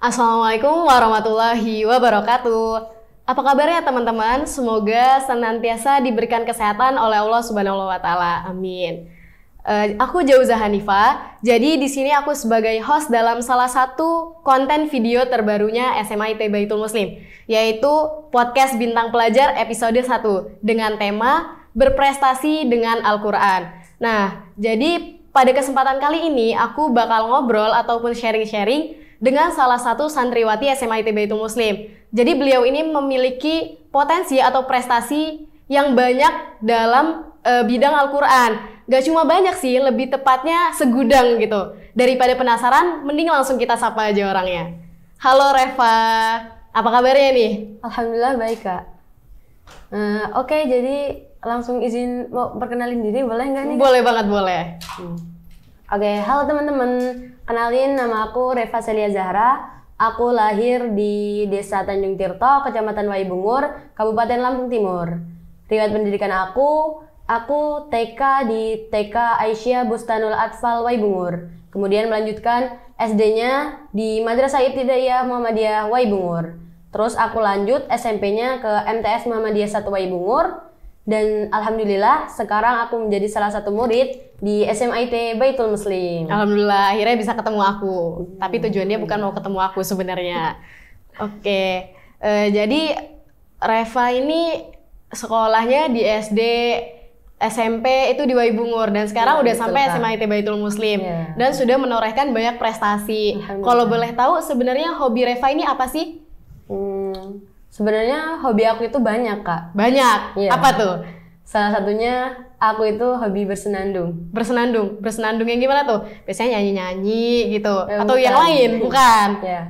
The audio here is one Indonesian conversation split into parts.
Assalamualaikum warahmatullahi wabarakatuh. Apa kabarnya teman-teman? Semoga senantiasa diberikan kesehatan oleh Allah Subhanahu wa taala. Amin. Aku Jauza Hanifah. Jadi di sini aku sebagai host dalam salah satu konten video terbarunya SMIT Baitul Muslim, yaitu podcast Bintang Pelajar episode 1 dengan tema berprestasi dengan Al-Quran. Nah, jadi pada kesempatan kali ini aku bakal ngobrol ataupun sharing-sharing dengan salah satu santriwati SMIT Baitul Muslim. Jadi beliau ini memiliki potensi atau prestasi yang banyak dalam bidang Al-Quran. Gak cuma banyak sih, lebih tepatnya segudang gitu. Daripada penasaran, mending langsung kita sapa aja orangnya. Halo Reva, apa kabarnya nih? Alhamdulillah baik Kak. Oke, jadi langsung izin mau perkenalin diri boleh nggak nih? Boleh banget, boleh. Oke, halo teman-teman. Kenalin, nama aku Reva Celia Zahra. Aku lahir di Desa Tanjung Tirto, Kecamatan Waibungur, Kabupaten Lampung Timur. Riwayat pendidikan aku TK di TK Aisyah Bustanul Atfal Waibungur. Kemudian melanjutkan SD-nya di Madrasah Ibtidaiyah Muhammadiyah Waibungur. Terus aku lanjut SMP-nya ke MTS Muhammadiyah 1 Waibungur. Dan alhamdulillah sekarang aku menjadi salah satu murid di SMIT Baitul Muslim. Alhamdulillah akhirnya bisa ketemu aku. Tapi tujuannya bukan mau ketemu aku sebenarnya. Oke, jadi Reva ini sekolahnya di SD, SMP itu di Waibungur dan sekarang udah sampai SMIT Baitul Muslim dan sudah menorehkan banyak prestasi. Kalau boleh tahu sebenarnya hobi Reva ini apa sih? Sebenarnya hobi aku itu banyak Kak. Banyak? Iya. Apa tuh? Salah satunya aku itu hobi bersenandung. Bersenandung yang gimana tuh? Biasanya nyanyi-nyanyi gitu atau bukan. Yang lain? Bukan? Ya.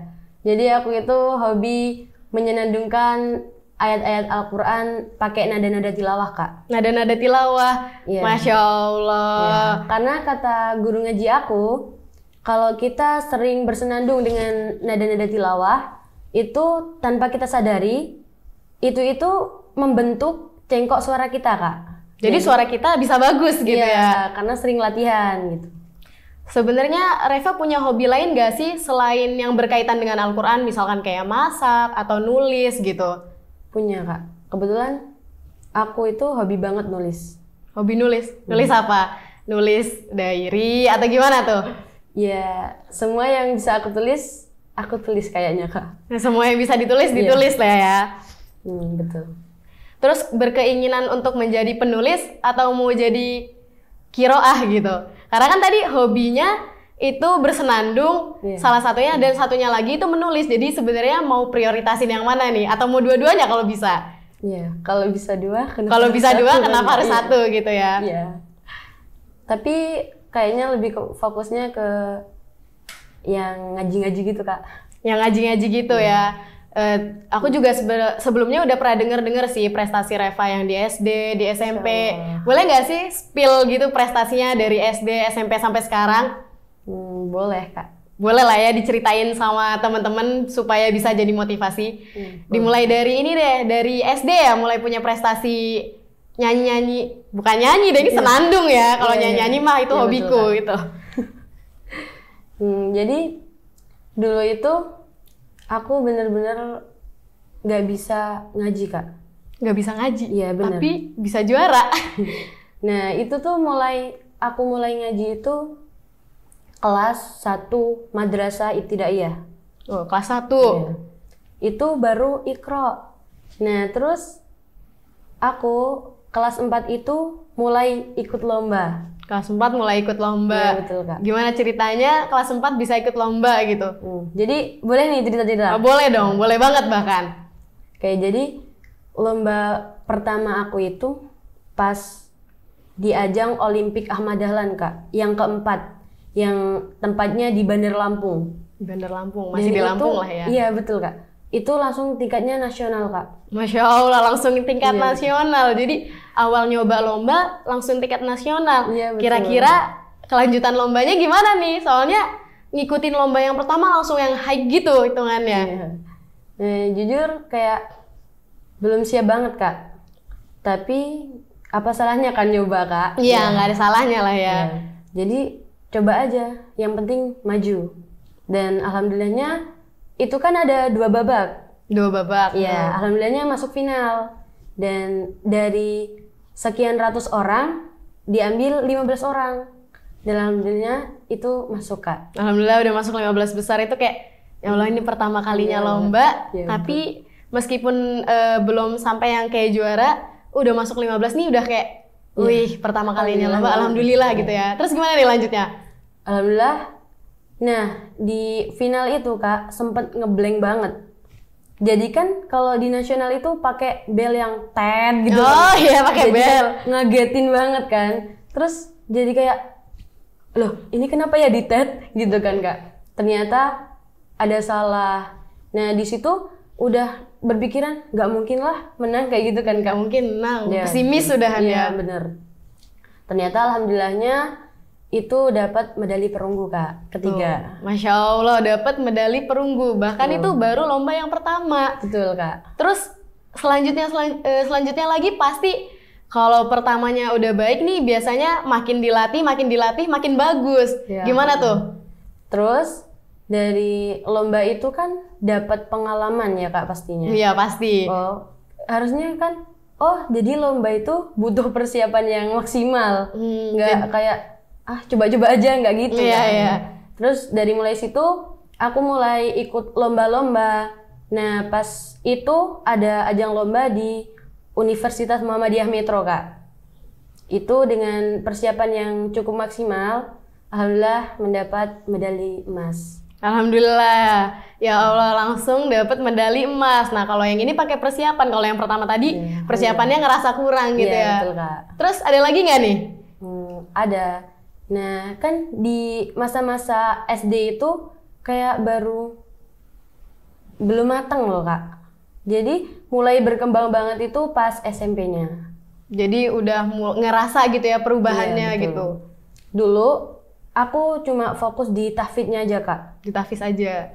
Jadi aku itu hobi menyenandungkan ayat-ayat Al-Quran pakai nada-nada tilawah Kak. Nada-nada tilawah? Ya. Masya Allah. Ya. Karena kata guru ngaji aku, kalau kita sering bersenandung dengan nada-nada tilawah, itu tanpa kita sadari, itu membentuk cengkok suara kita Kak. Jadi suara kita bisa bagus gitu ya? Karena sering latihan gitu. Sebenarnya Reva punya hobi lain gak sih selain yang berkaitan dengan Al-Quran, misalkan kayak masak atau nulis gitu? Punya Kak. Kebetulan aku itu hobi banget nulis. Hobi nulis? Nulis apa? Nulis diary atau gimana tuh? Ya, semua yang bisa aku tulis kayaknya Kak. Nah, semua yang bisa ditulis lah ya. Betul. Terus berkeinginan untuk menjadi penulis atau mau jadi kiroah gitu? Karena kan tadi hobinya itu bersenandung salah satunya dan satunya lagi itu menulis. Jadi sebenarnya mau prioritasin yang mana nih? Atau mau dua-duanya kalau bisa? Iya, kalau bisa dua. Kalau bisa dua kenapa harus satu gitu ya? Iya. Tapi kayaknya lebih fokusnya ke yang ngaji-ngaji gitu Kak. Yang ngaji-ngaji gitu ya. Aku juga sebelumnya udah pernah denger sih prestasi Reva yang di SD, di SMP. Boleh nggak sih spill gitu prestasinya dari SD, SMP sampai sekarang? Boleh Kak. Boleh lah ya diceritain sama teman-teman supaya bisa jadi motivasi. Dimulai dari ini deh, dari SD ya mulai punya prestasi nyanyi-nyanyi. Bukan nyanyi deh, ini senandung ya. Kalau nyanyi-nyanyi mah itu hobiku betul, gitu. Jadi dulu itu aku bener-bener gak bisa ngaji Kak. Gak bisa ngaji? Iya bener. Tapi bisa juara. Nah itu tuh aku mulai ngaji itu kelas 1 Madrasah Ibtidaiyah. Oh, kelas 1? Iya. Itu baru Iqra. Nah terus aku kelas 4 itu mulai ikut lomba. Kelas 4 mulai ikut lomba. Iya betul Kak. Gimana ceritanya kelas 4 bisa ikut lomba gitu? Jadi boleh nih cerita-cerita? Boleh dong, boleh banget bahkan. Kayak jadi lomba pertama aku itu pas di ajang Olimpik Ahmad Dahlan Kak. Yang keempat, yang tempatnya di Bandar Lampung. Di Bandar Lampung, masih di Lampung lah ya? Iya betul Kak. Itu langsung tingkatnya nasional Kak. Masya Allah langsung tingkat nasional. Jadi awal nyoba lomba langsung tingkat nasional. Kira-kira kelanjutan lombanya gimana nih? Soalnya ngikutin lomba yang pertama langsung yang high gitu hitungannya. Jujur kayak belum siap banget Kak. Tapi apa salahnya kan nyoba Kak? Iya nggak ada salahnya lah ya. Jadi coba aja. Yang penting maju. Dan alhamdulillahnya itu kan ada 2 babak. 2 babak. Iya, alhamdulillahnya masuk final. Dan dari sekian ratus orang diambil 15 orang. Dan alhamdulillah itu masuk, Kak. Alhamdulillah udah masuk 15 besar itu kayak ya Allah ini pertama kalinya lomba, tapi meskipun belum sampai yang kayak juara, udah masuk 15 nih udah kayak wih, pertama kalinya lomba, alhamdulillah gitu ya. Terus gimana nih lanjutnya? Alhamdulillah. Nah, di final itu Kak sempet ngeblank banget. Jadi kan kalau di nasional itu pakai bel yang tet gitu. Oh iya, pakai bel. Ngagetin banget kan. Terus jadi kayak loh, ini kenapa ya di tet gitu kan Kak. Ternyata ada salah. Nah, di situ udah berpikiran nggak mungkin lah menang kayak gitu kan Kak. Nggak mungkin menang. Ya. Pesimis sudah ya. Iya, bener. Ternyata alhamdulillahnya itu dapat medali perunggu Kak, ketiga. Masya Allah dapat medali perunggu. Bahkan itu baru lomba yang pertama. Betul Kak. Terus selanjutnya lagi pasti kalau pertamanya udah baik nih biasanya makin dilatih, makin bagus. Ya. Gimana tuh? Terus dari lomba itu kan dapat pengalaman ya Kak pastinya. Iya pasti. Oh, harusnya kan jadi lomba itu butuh persiapan yang maksimal. Nggak kayak coba-coba aja, nggak gitu. Iya, kan. iya. Terus dari mulai situ aku mulai ikut lomba-lomba. Nah, pas itu ada ajang lomba di Universitas Muhammadiyah Metro Kak. Itu dengan persiapan yang cukup maksimal, alhamdulillah mendapat medali emas. Alhamdulillah, ya Allah langsung dapat medali emas. Nah kalau yang ini pakai persiapan, kalau yang pertama tadi persiapannya ngerasa kurang gitu ya. Betul Kak. Terus ada lagi nggak nih? Ada. Nah kan di masa-masa SD itu kayak belum matang loh Kak. Jadi mulai berkembang banget itu pas SMP-nya. Jadi udah ngerasa gitu ya perubahannya Iya, gitu. Dulu aku cuma fokus di tahfidnya aja Kak. Di tahfiz aja.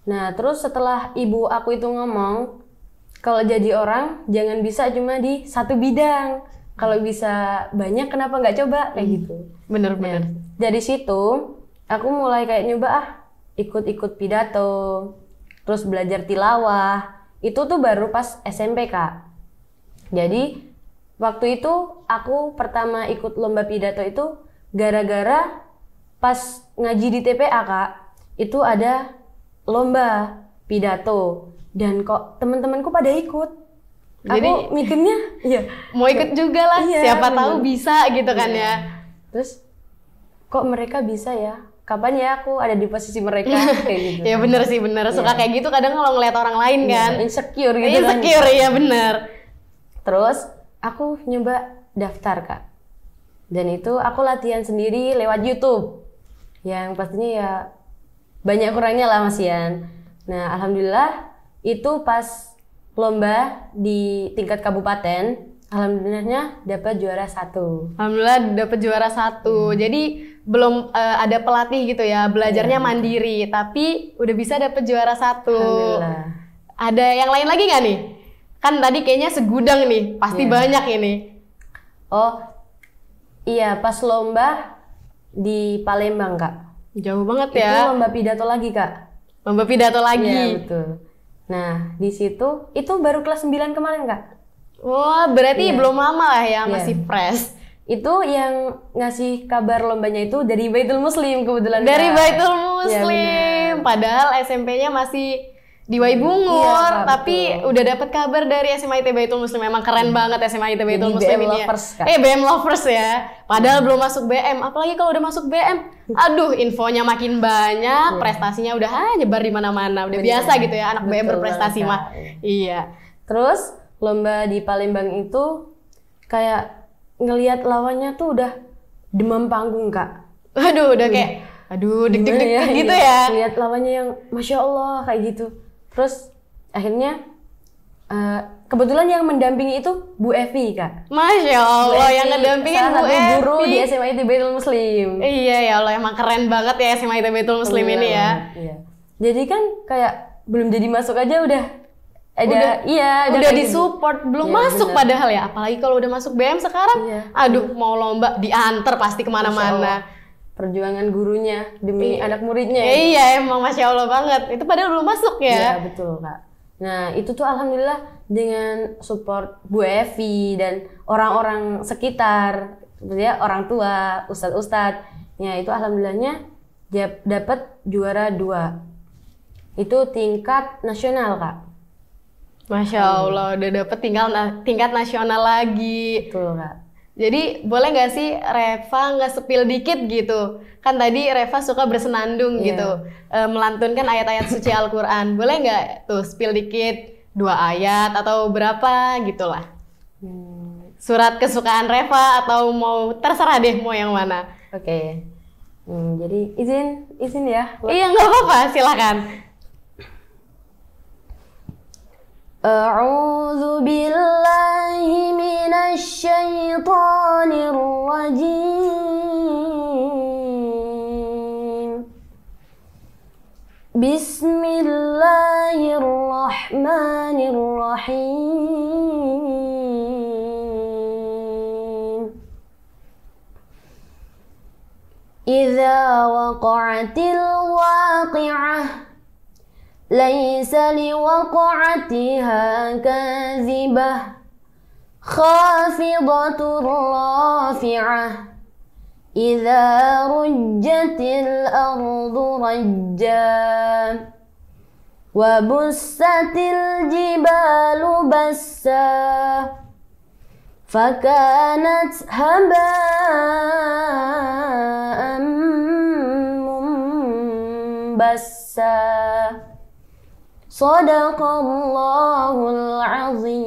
Nah terus setelah ibu aku itu ngomong, kalau jadi orang jangan bisa cuma di satu bidang. Kalau bisa banyak kenapa nggak coba kayak gitu. Bener. Dari situ aku mulai kayak nyoba ikut-ikut pidato, terus belajar tilawah. Itu tuh baru pas SMP Kak. Jadi waktu itu aku pertama ikut lomba pidato itu gara-gara pas ngaji di TPA Kak. Itu ada lomba pidato dan kok teman-temanku pada ikut. Jadi aku mikirnya mau ikut juga lah, siapa bener. tahu bisa gitu kan ya. Terus kok mereka bisa ya? Kapan ya aku ada di posisi mereka kayak gitu. Ya bener sih, suka kayak gitu kadang kalau ngeliat orang lain kan. Insecure gitu kan. Insecure ya bener. Terus aku nyoba daftar Kak. Dan itu aku latihan sendiri lewat YouTube. Yang pastinya ya banyak kurangnya lah Mas Ian. Nah alhamdulillah itu pas lomba di tingkat kabupaten, alhamdulillahnya dapat juara 1. Alhamdulillah dapat juara 1. Jadi belum ada pelatih gitu ya, belajarnya mandiri, tapi udah bisa dapat juara 1. Alhamdulillah. Ada yang lain lagi nggak nih? Kan tadi kayaknya segudang nih, pasti banyak ini. Oh iya, pas lomba di Palembang Kak. Jauh banget Itu ya. lomba pidato lagi Kak. Lomba pidato lagi. Iya betul. Nah di situ itu baru kelas 9 kemarin Kak. Wah berarti belum lama lah ya, masih fresh. Itu yang ngasih kabar lombanya itu dari Baitul Muslim kebetulan. Dari Kak. Baitul Ya, Muslim. bener. Padahal SMP-nya masih di Waibungur, Iya, Kak, tapi betul. udah dapat kabar dari SMA IT Baitul Muslim. Memang keren banget SMA IT Baitul Jadi Muslim BM ini ya. lovers, Kak. BM lovers ya. Padahal belum masuk BM, apalagi kalau udah masuk BM. Aduh, infonya makin banyak, prestasinya udah nyebar di mana-mana. Udah biasa gitu ya anak BM Betul berprestasi banget, mah. Kak. Iya. Terus lomba di Palembang itu kayak ngelihat lawannya tuh udah demam panggung Kak. Aduh, udah kayak deg-deg gitu ya. Lihat lawannya yang Masya Allah kayak gitu. Terus akhirnya kebetulan yang mendampingi itu Bu Evi Kak. Masya Allah, yang ngedampingin salah Bu satu guru Evi. di SMA IT Baitul Muslim. Iya ya Allah, emang keren banget ya SMA IT Baitul Muslim ini ya. Iya. Jadi kan kayak belum jadi masuk aja udah Udah kayak gitu. disupport, belum Iya, masuk bener. padahal ya. Apalagi kalau udah masuk BM sekarang, Iya. aduh mau lomba diantar pasti kemana-mana. perjuangan gurunya demi anak muridnya. Iya, emang Masya Allah banget. Itu padahal belum masuk ya? Iya, betul Kak. Nah, itu tuh alhamdulillah dengan support Bu Evi dan orang-orang sekitar, ya orang tua, ustadz-ustadz. Ya, itu alhamdulillahnya dapat juara 2. Itu tingkat nasional, Kak. Masya Allah, udah dapet tingkat nasional lagi. Betul, Kak. Jadi boleh nggak sih Reva nge-spill dikit gitu? Kan tadi Reva suka bersenandung gitu, melantunkan ayat-ayat suci Al-Quran. Boleh nggak tuh spill dikit 2 ayat atau berapa gitu lah? Surat kesukaan Reva atau mau terserah deh mau yang mana? Oke. Jadi izin ya. Iya nggak apa-apa, silakan. A'udzu billahi minasy syaithanir rajim. Bismillahirrahmanirrahim. Idza waqa'atil waqi'ah ليس لوقعتها كاذبة خافضة رافعة إذا رجت الأرض رجا وبست الجبال بسا فكانت هباء منبسا Sadaqallahul azim.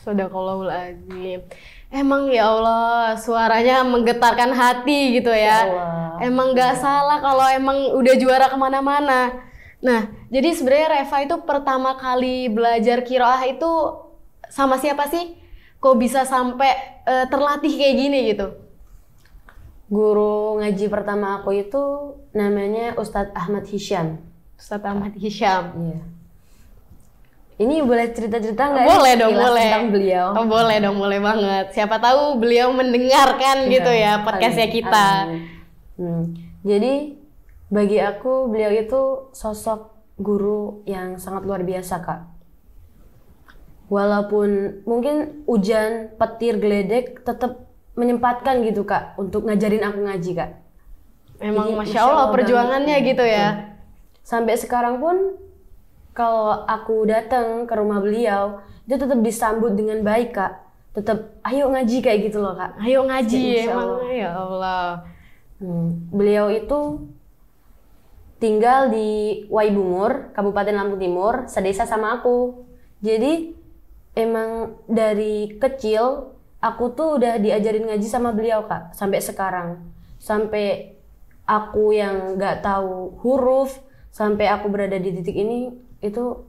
Sadaqallahul azim. Emang ya Allah, suaranya menggetarkan hati gitu ya. Emang gak salah kalau emang udah juara kemana-mana. Nah, jadi sebenarnya Reva itu pertama kali belajar qiraah itu sama siapa sih? Kok bisa sampai terlatih kayak gini gitu? Guru ngaji pertama aku itu namanya Ustadz Ahmad Hisham. Ustadz Ahmad Hisham. Iya. Ini boleh cerita-cerita nggak? Boleh dong, boleh. Tentang beliau. Oh, boleh dong, boleh banget. Siapa tahu beliau mendengarkan gitu ya podcastnya kita. Jadi bagi aku beliau itu sosok guru yang sangat luar biasa, Kak. Walaupun mungkin hujan, petir, geledek, tetap menyempatkan gitu, Kak, untuk ngajarin aku ngaji, Kak. Emang jadi, Masya Allah perjuangannya banget, gitu ya. Sampai sekarang pun kalau aku datang ke rumah beliau, dia tetap disambut dengan baik, Kak. Tetap ayo ngaji kayak gitu loh, Kak. Ayo ngaji, emang ya Allah. Beliau itu tinggal di Waibungur, Kabupaten Lampung Timur, sedesa sama aku. Jadi emang dari kecil aku tuh udah diajarin ngaji sama beliau, Kak, sampai sekarang. Sampai aku yang nggak tahu huruf, sampai aku berada di titik ini, itu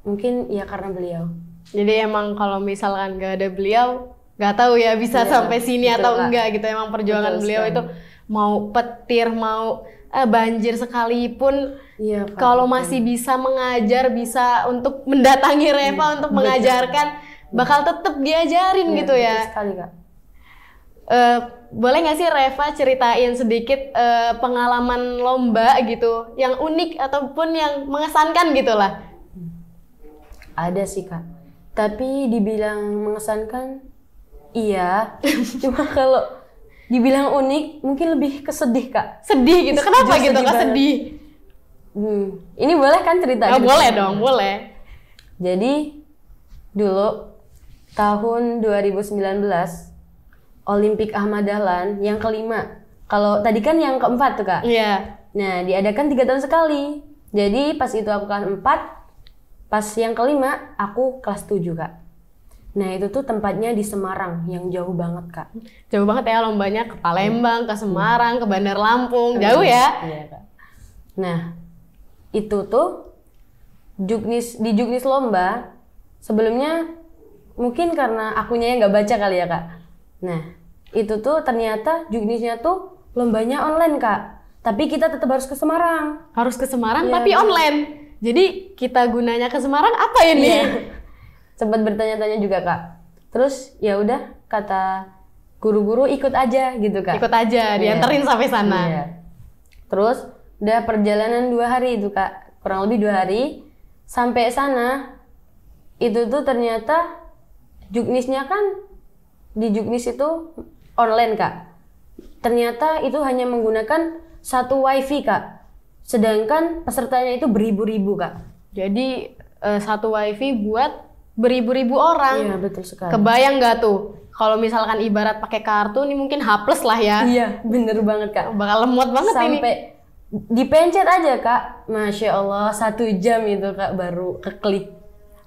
mungkin ya karena beliau. Jadi emang kalau misalkan nggak ada beliau, nggak tahu ya bisa sampai sini atau Kak. Enggak gitu. Emang perjuangan beliau itu mau petir, mau banjir sekalipun, kalau masih bisa mengajar, bisa untuk mendatangi Reva untuk mengajarkan, bakal tetap diajarin gitu ya. Betul sekali, Kak. Boleh nggak sih Reva ceritain sedikit pengalaman lomba gitu yang unik ataupun yang mengesankan gitu lah? Ada sih, Kak. Tapi dibilang mengesankan, iya. Cuma kalau dibilang unik, mungkin lebih kesedih, Kak. Sedih gitu? Kenapa gitu Kak sedih? Ini boleh kan cerita? Oh, boleh dong, boleh. Jadi dulu tahun 2019 Olimpik Ahmad Dahlan yang kelima. Kalau tadi kan yang keempat tuh, Kak. Iya. Nah, diadakan 3 tahun sekali. Jadi pas itu aku kelas 4, pas yang kelima aku kelas 7, Kak. Nah, itu tuh tempatnya di Semarang yang jauh banget, Kak. Jauh banget ya lombanya, ke Palembang, ke Semarang, ke Bandar Lampung. Jauh ya? Iya, Kak. Nah, itu tuh di juknis lomba sebelumnya mungkin karena akunya yang nggak baca kali ya, Kak. Nah, itu tuh ternyata juknisnya tuh lombanya online, Kak. Tapi kita tetap harus ke Semarang. Harus ke Semarang tapi online. Jadi kita gunanya ke Semarang apa ini? Sempat bertanya-tanya juga, Kak. Terus ya udah kata guru-guru ikut aja gitu Kak. Ikut aja, dianterin sampai sana. Iya. Terus udah perjalanan 2 hari itu Kak, kurang lebih 2 hari. Sampai sana, itu tuh ternyata Juknisnya kan, di Juknis itu online Kak. Ternyata itu hanya menggunakan 1 wifi Kak. Sedangkan pesertanya itu beribu-ribu Kak. Jadi 1 wifi buat beribu-ribu orang. Iya betul sekali. Kebayang nggak tuh? Kalau misalkan ibarat pakai kartu ini mungkin H+ lah ya. Iya bener banget Kak. Bakal lemot banget ini. Sampai dipencet aja Kak. Masya Allah 1 jam itu Kak baru keklik.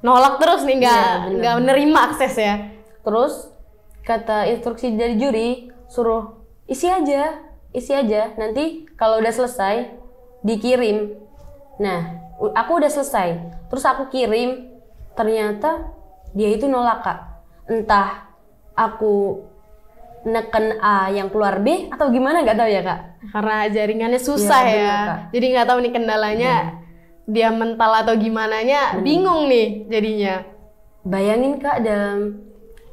Nolak terus nih, nggak menerima akses ya. Terus kata instruksi dari juri suruh isi aja. Nanti kalau udah selesai dikirim. Nah, aku udah selesai. Terus aku kirim, ternyata dia itu nolak Kak. Entah aku neken A yang keluar B atau gimana nggak tahu ya Kak. Karena jaringannya susah Iya, ya. bener, Kak. Jadi nggak tahu nih kendalanya. Dia mental atau gimananya, bingung nih jadinya. Bayangin Kak, dalam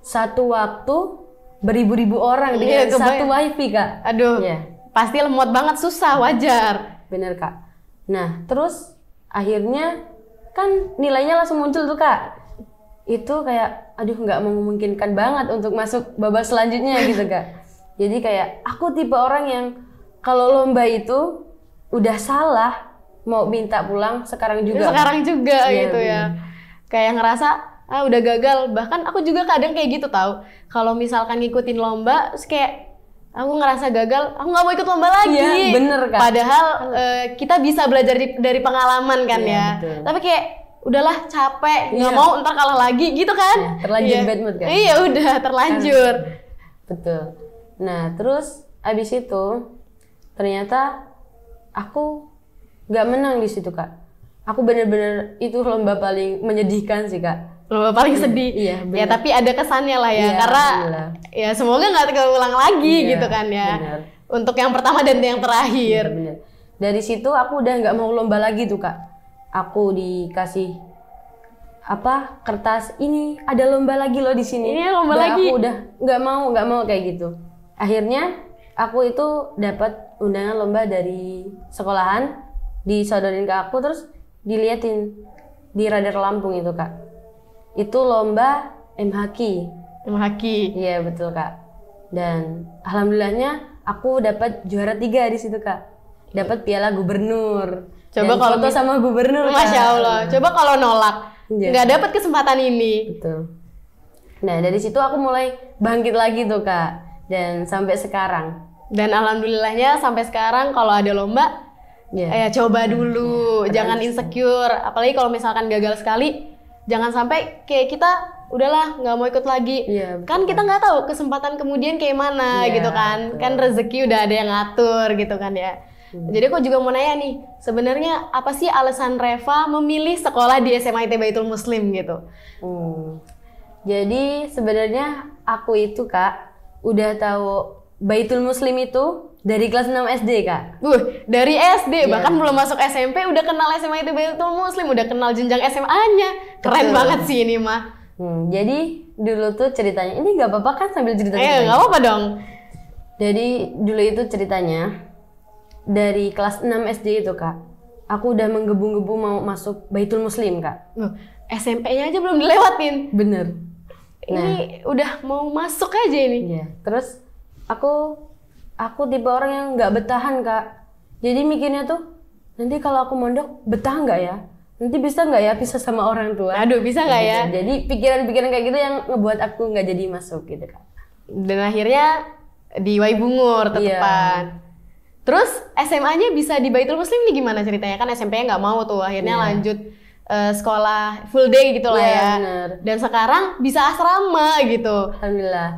satu waktu beribu-ribu orang dengan kebayang. 1 wifi Kak. Aduh, Iya. pasti lemot banget, susah, wajar. Bener Kak. Nah terus akhirnya kan nilainya langsung muncul tuh Kak. Itu kayak aduh nggak memungkinkan banget untuk masuk babak selanjutnya gitu Kak. Jadi kayak aku tipe orang yang kalau lomba itu udah salah mau minta pulang sekarang juga. Sekarang juga Iya, gitu ya. Kayak ngerasa udah gagal. Bahkan aku juga kadang kayak gitu tahu. Kalau misalkan ngikutin lomba, terus kayak aku ngerasa gagal, aku nggak mau ikut lomba lagi. Iya, bener Kak. Padahal kita bisa belajar dari pengalaman kan Iya, ya. betul. Tapi kayak udahlah capek, nggak Iya. mau ntar kalah lagi gitu kan. Iya, terlanjur bad mood kan. Iya udah terlanjur. Betul. Nah terus abis itu ternyata aku nggak menang di situ Kak. Aku bener-bener itu lomba paling menyedihkan sih Kak. Lomba paling sedih. Iya, ya bener. tapi ada kesannya lah ya. Iya, Karena alhamdulillah. ya semoga nggak keulang lagi Iya, gitu kan ya. bener. Untuk yang pertama dan yang terakhir. Iya, bener. Dari situ aku udah nggak mau lomba lagi tuh Kak. Aku dikasih kertas ini ada lomba lagi loh di sini. Ini lomba Dan lagi. Aku udah nggak mau kayak gitu. Akhirnya aku itu dapat undangan lomba dari sekolahan, disodorin ke aku terus diliatin di Radar Lampung itu Kak. Itu lomba MHQ. Haki. Iya betul Kak. Dan alhamdulillahnya aku dapat juara 3 di situ Kak. Dapat piala gubernur. Coba Dan kalau foto sama gubernur Kak. Masya Allah. Coba kalau nolak, Iya. nggak dapat kesempatan ini. Betul. Nah dari situ aku mulai bangkit lagi tuh Kak. Dan sampai sekarang. Dan alhamdulillahnya sampai sekarang kalau ada lomba, Iya. coba dulu, Iya, jangan insecure. Apalagi kalau misalkan gagal sekali, jangan sampai kayak kita udahlah nggak mau ikut lagi. Iya, betul. Kan kita nggak tahu kesempatan kemudian kayak mana Iya, gitu kan. betul. Kan rezeki udah ada yang ngatur gitu kan ya. Jadi aku juga mau nanya nih, sebenarnya apa sih alasan Reva memilih sekolah di SMA IT Baitul Muslim gitu? Jadi sebenarnya aku itu Kak udah tahu Baitul Muslim itu dari kelas 6 SD Kak. Dari SD, Iya. bahkan belum masuk SMP udah kenal SMA IT Baitul Muslim, udah kenal jenjang SMA-nya. Keren Betul. banget sih ini mah. Jadi dulu tuh ceritanya, ini nggak apa-apa kan sambil cerita? Nggak apa-apa dong. Jadi dulu itu ceritanya dari kelas 6 SD itu Kak, aku udah menggebu-gebu mau masuk Baitul Muslim Kak. SMP-nya aja belum dilewatin. Bener. Ini udah mau masuk aja ini. Iya. Terus aku tipe orang yang nggak betahan Kak. Jadi mikirnya tuh nanti kalau aku mondok betah nggak ya? Nanti bisa nggak ya pisah sama orang tua? Aduh, bisa nggak ya? Gitu. Jadi pikiran-pikiran kayak gitu yang ngebuat aku nggak jadi masuk gitu Kak. Dan akhirnya di Waibungur tetepan. Terus SMA-nya bisa di Baitul Muslim nih gimana ceritanya? Kan SMP-nya nggak mau tuh, akhirnya Iya. lanjut sekolah full day gitu lah Iya, ya. bener. Dan sekarang bisa asrama gitu. Alhamdulillah.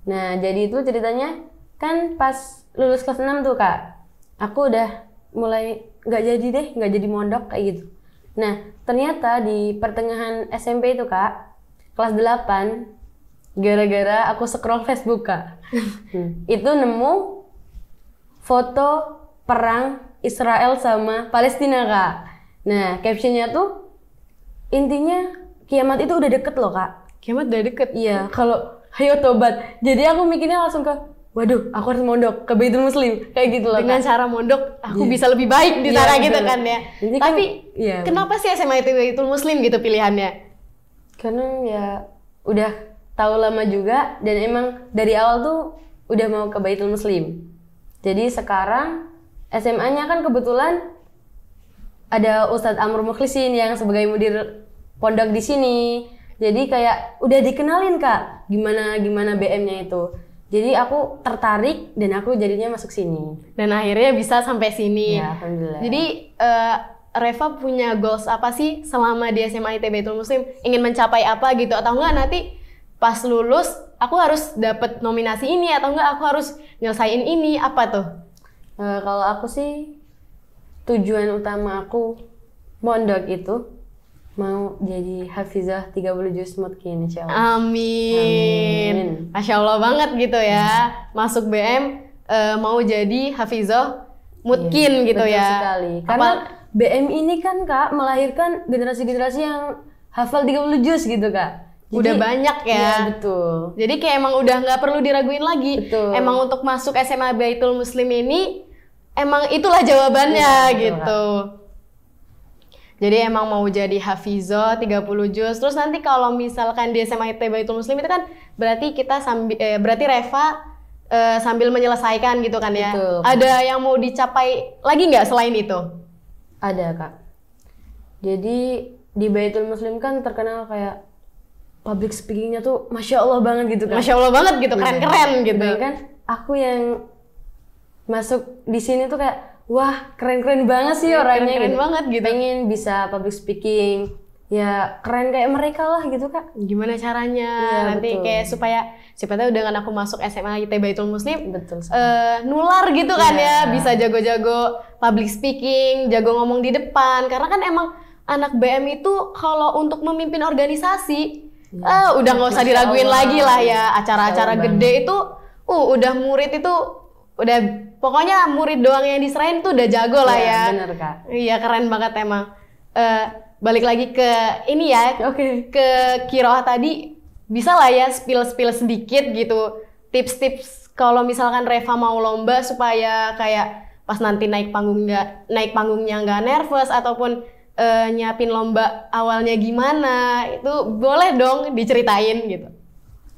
Nah, jadi itu ceritanya kan pas lulus kelas 6 tuh Kak, aku udah mulai nggak jadi mondok kayak gitu. Nah, ternyata di pertengahan SMP itu Kak, kelas 8, gara-gara aku scroll Facebook Kak, itu nemu foto perang Israel sama Palestina Kak. Nah, captionnya tuh intinya kiamat itu udah deket loh Kak. Kiamat udah deket. Iya, kalau ayo tobat. Jadi aku mikirnya langsung ke, waduh, aku harus mondok ke Baitul Muslim kayak gitu loh. Dengan Kak. cara mondok, aku bisa lebih baik di sana gitu kan ya. Jadi Tapi kenapa sih SMA itu Baitul Muslim gitu pilihannya? Karena ya udah tahu lama juga dan emang dari awal tuh udah mau ke Baitul Muslim. Jadi sekarang SMA-nya kan kebetulan ada Ustadz Amr Mukhlisin yang sebagai mudir pondok di sini. Jadi kayak udah dikenalin Kak gimana BM-nya itu. Jadi aku tertarik dan aku jadinya masuk sini. Dan akhirnya bisa sampai sini. Ya, alhamdulillah. Jadi Reva punya goals apa sih selama di SMA IT Baitul Muslim? Ingin mencapai apa gitu? Atau enggak nanti pas lulus aku harus dapat nominasi ini atau enggak aku harus nyelesain ini, apa tuh? Kalau aku sih tujuan utama aku mondok itu mau jadi hafizah 30 juz mutqin insyaallah. Amin. Masya Allah banget gitu ya. Masuk BM mau jadi hafizah mutqin gitu betul ya. Sekali. Karena BM ini kan Kak melahirkan generasi-generasi yang hafal 30 juz gitu Kak. Jadi, udah banyak ya. Iya betul. Jadi kayak emang udah nggak perlu diraguin lagi. Betul. Emang untuk masuk SMA Baitul Muslim ini emang itulah jawabannya betul, gitu. Jadi emang mau jadi hafizah 30 juz. Terus nanti kalau misalkan di SMA IT Baitul Muslim itu kan berarti kita berarti Reva sambil menyelesaikan gitu kan ya. Betul. Ada yang mau dicapai lagi nggak selain itu? Ada Kak. Jadi di Baitul Muslim kan terkenal kayak public speaking-nya tuh Masya Allah banget gitu kan. Masya Allah banget gitu, keren-keren gitu. Kan aku yang masuk di sini tuh kayak wah keren-keren banget sih orangnya. Keren gitu. banget gitu. Pengen bisa public speaking. Ya keren kayak mereka lah gitu Kak. Gimana caranya Ya, nanti betul. kayak supaya siapa tahu dengan aku masuk SMA IT Baitul Muslim Betul. nular gitu kan Ya. ya, bisa jago-jago public speaking, jago ngomong di depan. Karena kan emang anak BM itu kalau untuk memimpin organisasi udah nggak usah diraguin lagi lah ya. Acara-acara gede itu udah murid itu udah pokoknya murid doang yang diserahin tuh udah jago lah ya. Bener Kak. Iya keren banget emang. Balik lagi ke ini ya, ke Kiroah tadi, bisa lah ya spill sedikit gitu, tips-tips kalau misalkan Reva mau lomba supaya kayak pas nanti naik panggungnya nggak nervous ataupun nyiapin lomba awalnya gimana, itu boleh dong diceritain gitu.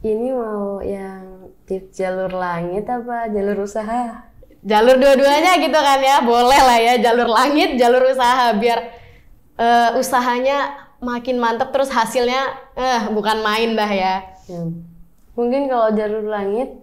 Ini mau yang tips jalur langit apa jalur usaha? Jalur dua-duanya gitu kan ya, boleh lah ya, jalur langit, jalur usaha, biar usahanya makin mantep terus hasilnya bukan main dah ya. Mungkin kalau jalur langit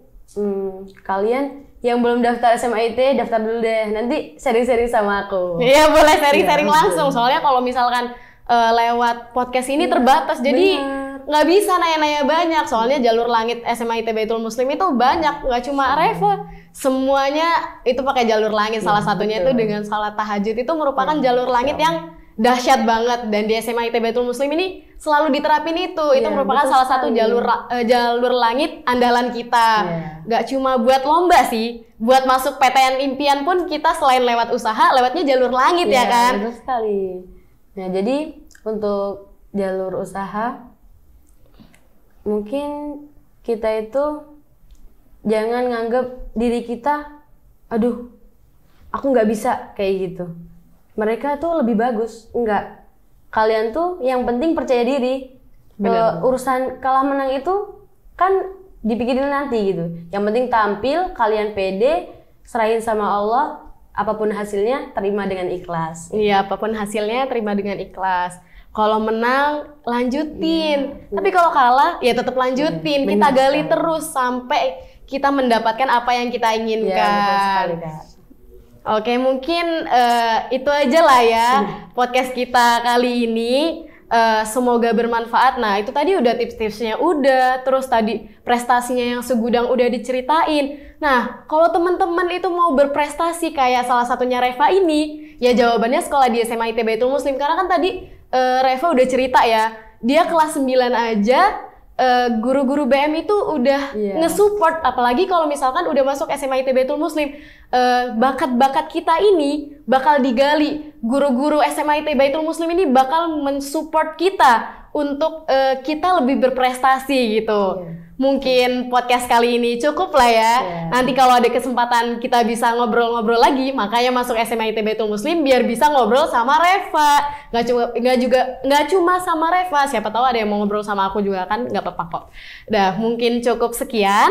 kalian yang belum daftar SMA IT daftar dulu deh, nanti sharing-sharing sama aku. Iya boleh sharing-sharing langsung, soalnya kalau misalkan lewat podcast ini terbatas, jadi nggak bisa nanya-nanya banyak. Soalnya jalur langit SMA IT Baitul Muslim itu banyak, nggak cuma Reva, semuanya itu pakai jalur langit. Salah satunya itu dengan salat tahajud, itu merupakan jalur langit yang dahsyat banget, dan di SMA IT Baitul Muslim ini selalu diterapin itu merupakan salah satu jalur langit andalan kita. Gak cuma buat lomba sih, buat masuk PTN impian pun kita selain lewat usaha, lewatnya jalur langit ya kan? Betul sekali. Nah jadi untuk jalur usaha, mungkin kita itu jangan nganggap diri kita, aduh aku nggak bisa kayak gitu. Mereka tuh lebih bagus, enggak. Kalian tuh yang penting percaya diri. Urusan kalah menang itu kan dipikirin nanti gitu. Yang penting tampil, kalian pede, serahin sama Allah, apapun hasilnya terima dengan ikhlas. Iya, apapun hasilnya terima dengan ikhlas. Kalau menang lanjutin, tapi kalau kalah ya tetap lanjutin. Kita gali terus sampai kita mendapatkan apa yang kita inginkan. Betul sekali, Kak. Oke, mungkin itu aja lah ya podcast kita kali ini. Semoga bermanfaat. Nah, itu tadi udah tips-tipsnya udah, terus tadi prestasinya yang segudang udah diceritain. Nah, kalau teman-teman itu mau berprestasi kayak salah satunya Reva ini, ya jawabannya sekolah di SMA IT Baitul Muslim. Karena kan tadi Reva udah cerita ya, dia kelas 9 aja guru-guru BM itu udah nge-support, apalagi kalau misalkan udah masuk SMA IT Baitul Muslim, bakat-bakat kita ini bakal digali. Guru-guru SMA IT Baitul Muslim ini bakal mensupport kita untuk kita lebih berprestasi gitu. mungkin podcast kali ini cukup lah ya. Nanti kalau ada kesempatan kita bisa ngobrol-ngobrol lagi, makanya masuk SMA ITB Baitul Muslim biar bisa ngobrol sama Reva. Nggak cuma sama Reva, siapa tahu ada yang mau ngobrol sama aku juga kan, nggak apa-apa kok. Dah, mungkin cukup sekian.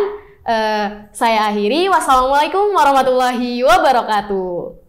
Saya akhiri. Wassalamualaikum warahmatullahi wabarakatuh.